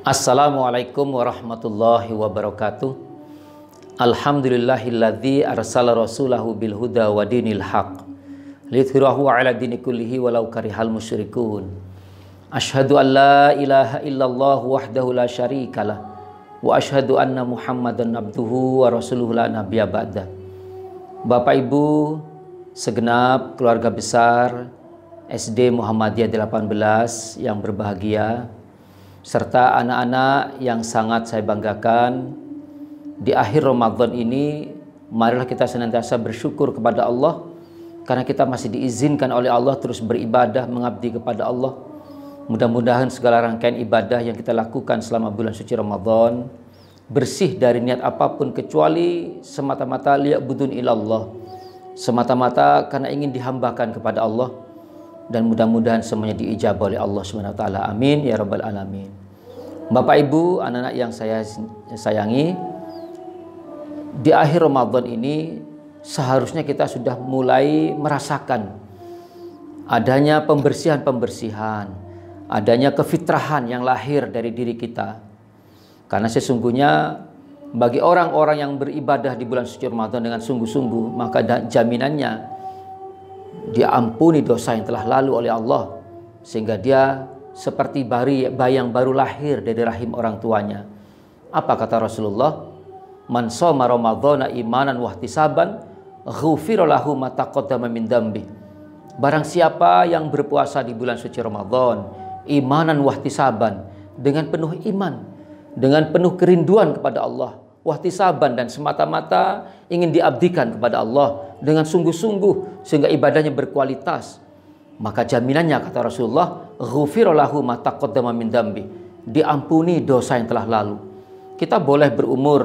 Assalamualaikum warahmatullahi wabarakatuh. Alhamdulillahilladzi arsala rasulahu bil huda wa dinil haq liyudhhirahu ala dini kullihi walau karihal musyrikun. Asyhadu an la ilaha illallah wahdahu la syarikalah wa asyhadu anna Muhammadan abduhu wa rasuluhu la nabiyya ba'da. Bapak Ibu segenap keluarga besar SD Muhammadiyah 18 yang berbahagia, serta anak-anak yang sangat saya banggakan, di akhir Ramadan ini marilah kita senantiasa bersyukur kepada Allah karena kita masih diizinkan oleh Allah terus beribadah mengabdi kepada Allah. Mudah-mudahan segala rangkaian ibadah yang kita lakukan selama bulan suci Ramadan bersih dari niat apapun kecuali semata-mata liya'budun ilallah, semata-mata karena ingin dihambakan kepada Allah, dan mudah-mudahan semuanya diijabah oleh Allah SWT. Amin ya rabbal alamin. Bapak Ibu, anak-anak yang saya sayangi, di akhir Ramadan ini seharusnya kita sudah mulai merasakan adanya pembersihan-pembersihan, adanya kefitrahan yang lahir dari diri kita. Karena sesungguhnya bagi orang-orang yang beribadah di bulan suci Ramadan dengan sungguh-sungguh, maka jaminannya dia ampuni dosa yang telah lalu oleh Allah, sehingga dia seperti bayi yang baru lahir dari rahim orang tuanya. Apa kata Rasulullah? Man shoma ramadhana imanan wahtisaban ghufira lahu ma taqaddama min dambi. Barang siapa yang berpuasa di bulan suci Ramadan imanan wahtisaban, dengan penuh iman, dengan penuh kerinduan kepada Allah, wahtisaban, dan semata-mata ingin diabdikan kepada Allah dengan sungguh-sungguh sehingga ibadahnya berkualitas, maka jaminannya kata Rasulullah, ghufira lahu ma taqaddama min dambi, diampuni dosa yang telah lalu. Kita boleh berumur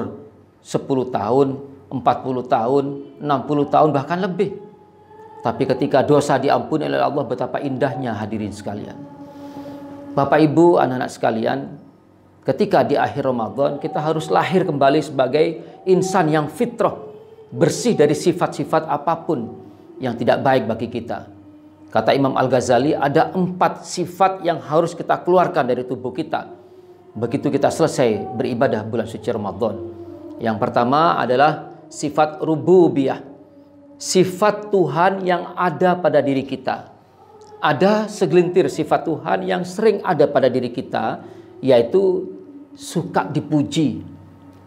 10 tahun, 40 tahun, 60 tahun, bahkan lebih, tapi ketika dosa diampuni oleh Allah, betapa indahnya hadirin sekalian. Bapak Ibu, anak-anak sekalian, ketika di akhir Ramadan kita harus lahir kembali sebagai insan yang fitrah, bersih dari sifat-sifat apapun yang tidak baik bagi kita. Kata Imam Al-Ghazali, ada 4 sifat yang harus kita keluarkan dari tubuh kita begitu kita selesai beribadah bulan suci Ramadan. Yang pertama adalah sifat rububiyah, sifat Tuhan yang ada pada diri kita. Ada segelintir sifat Tuhan yang sering ada pada diri kita, yaitu suka dipuji.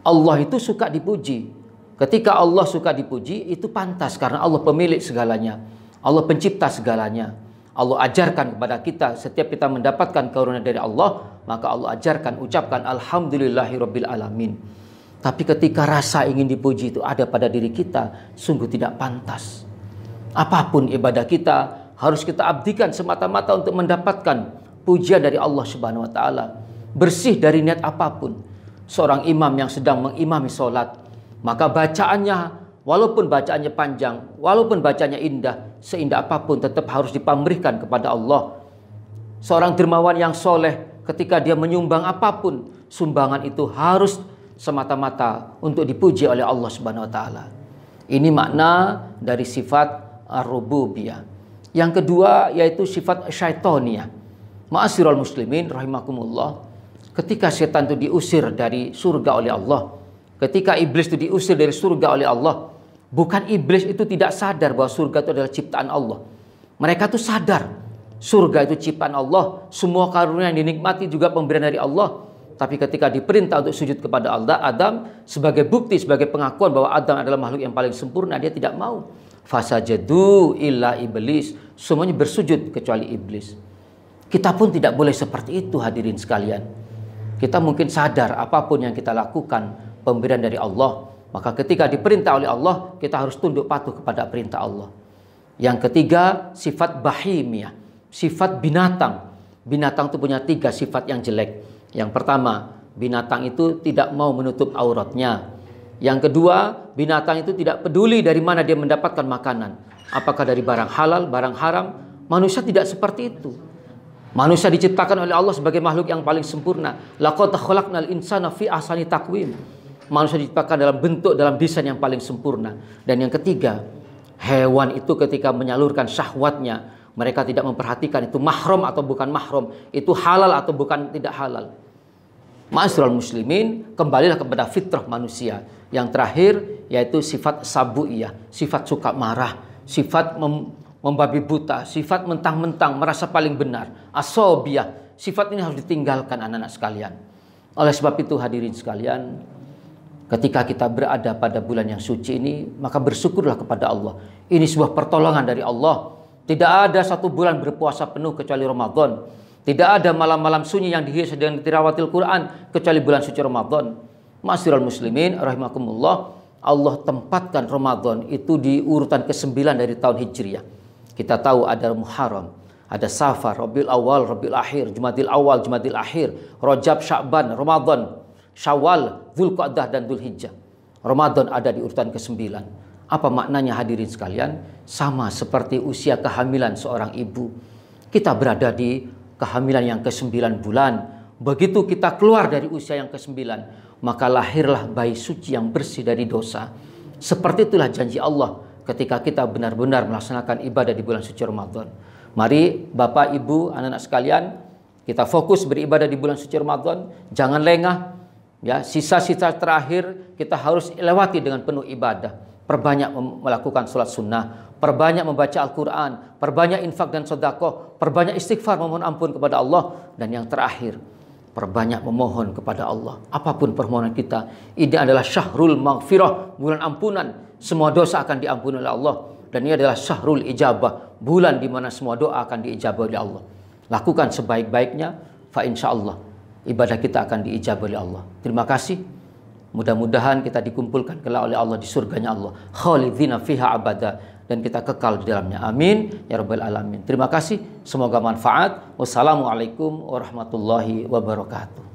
Allah itu suka dipuji. Ketika Allah suka dipuji, itu pantas karena Allah pemilik segalanya, Allah pencipta segalanya. Allah ajarkan kepada kita, setiap kita mendapatkan karunia dari Allah, maka Allah ajarkan, ucapkan alhamdulillahirabbil alamin. Tapi ketika rasa ingin dipuji itu ada pada diri kita, sungguh tidak pantas. Apapun ibadah kita harus kita abdikan semata-mata untuk mendapatkan pujian dari Allah Subhanahu wa taala, bersih dari niat apapun. Seorang imam yang sedang mengimami sholat, maka bacaannya, walaupun bacaannya panjang, walaupun bacaannya indah, seindah apapun tetap harus dipamrihkan kepada Allah. Seorang dermawan yang soleh, ketika dia menyumbang apapun, sumbangan itu harus semata-mata untuk dipuji oleh Allah Subhanahu wa taala. Ini makna dari sifat ar-rububiyah. Yang kedua yaitu sifat syaitoniyah. Ma'asyiral muslimin rahimakumullah, ketika setan itu diusir dari surga oleh Allah, ketika iblis itu diusir dari surga oleh Allah, bukan iblis itu tidak sadar bahwa surga itu adalah ciptaan Allah. Mereka itu sadar surga itu ciptaan Allah, semua karunia yang dinikmati juga pemberian dari Allah. Tapi ketika diperintah untuk sujud kepada Adam sebagai bukti, sebagai pengakuan bahwa Adam adalah makhluk yang paling sempurna, dia tidak mau. Fasajadu illa iblis, semuanya bersujud kecuali iblis. Kita pun tidak boleh seperti itu hadirin sekalian. Kita mungkin sadar apapun yang kita lakukan pemberian dari Allah, maka ketika diperintah oleh Allah, kita harus tunduk patuh kepada perintah Allah. Yang ketiga, sifat bahimiyah, sifat binatang. Binatang itu punya 3 sifat yang jelek. Yang pertama, binatang itu tidak mau menutup auratnya. Yang kedua, binatang itu tidak peduli dari mana dia mendapatkan makanan, apakah dari barang halal, barang haram. Manusia tidak seperti itu. Manusia diciptakan oleh Allah sebagai makhluk yang paling sempurna. Laqad khalaqnal insana fi ahsani taqwim. Manusia diciptakan dalam bentuk, dalam desain yang paling sempurna. Dan yang ketiga, hewan itu ketika menyalurkan syahwatnya, mereka tidak memperhatikan itu mahram atau bukan mahram, itu halal atau bukan tidak halal. Ma'asyiral muslimin, kembalilah kepada fitrah manusia. Yang terakhir yaitu sifat sabu'iyah, sifat suka marah, sifat membabi buta, sifat mentang-mentang merasa paling benar, asobiyah. Sifat ini harus ditinggalkan anak-anak sekalian. Oleh sebab itu hadirin sekalian, ketika kita berada pada bulan yang suci ini, maka bersyukurlah kepada Allah. Ini sebuah pertolongan dari Allah. Tidak ada satu bulan berpuasa penuh kecuali Ramadan. Tidak ada malam-malam sunyi yang dihias dengan tilawatil Quran kecuali bulan suci Ramadan. Ma'asyiral muslimin rahimakumullah, Allah tempatkan Ramadan itu di urutan ke-9 dari tahun Hijriah. Kita tahu ada Muharram, ada Safar, Rabiul Awal, Rabiul Akhir, Jumadil Awal, Jumadil Akhir, Rajab, Sya'ban, Ramadan, Syawal, Dzulqa'dah dan Dzulhijjah. Ramadan ada di urutan ke-9. Apa maknanya hadirin sekalian? Sama seperti usia kehamilan seorang ibu. Kita berada di kehamilan yang ke-9 bulan. Begitu kita keluar dari usia yang ke-9, maka lahirlah bayi suci yang bersih dari dosa. Seperti itulah janji Allah ketika kita benar-benar melaksanakan ibadah di bulan suci Ramadan. Mari Bapak, Ibu, anak-anak sekalian, kita fokus beribadah di bulan suci Ramadan. Jangan lengah. Ya, sisa-sisa terakhir kita harus lewati dengan penuh ibadah. Perbanyak melakukan sholat sunnah, perbanyak membaca Al-Quran, perbanyak infak dan sedekah, perbanyak istighfar memohon ampun kepada Allah. Dan yang terakhir, perbanyak memohon kepada Allah. Apapun permohonan kita, ini adalah syahrul maghfirah, bulan ampunan. Semua dosa akan diampuni oleh Allah. Dan ini adalah syahrul ijabah, bulan di mana semua doa akan diijabah oleh Allah. Lakukan sebaik-baiknya, fa insyaallah ibadah kita akan diijabah oleh Allah. Terima kasih. Mudah-mudahan kita dikumpulkan kelak oleh Allah di surganya Allah. Khalidina fiha abada. Dan kita kekal di dalamnya. Amin. Ya Rabbal Alamin. Terima kasih. Semoga manfaat. Wassalamualaikum warahmatullahi wabarakatuh.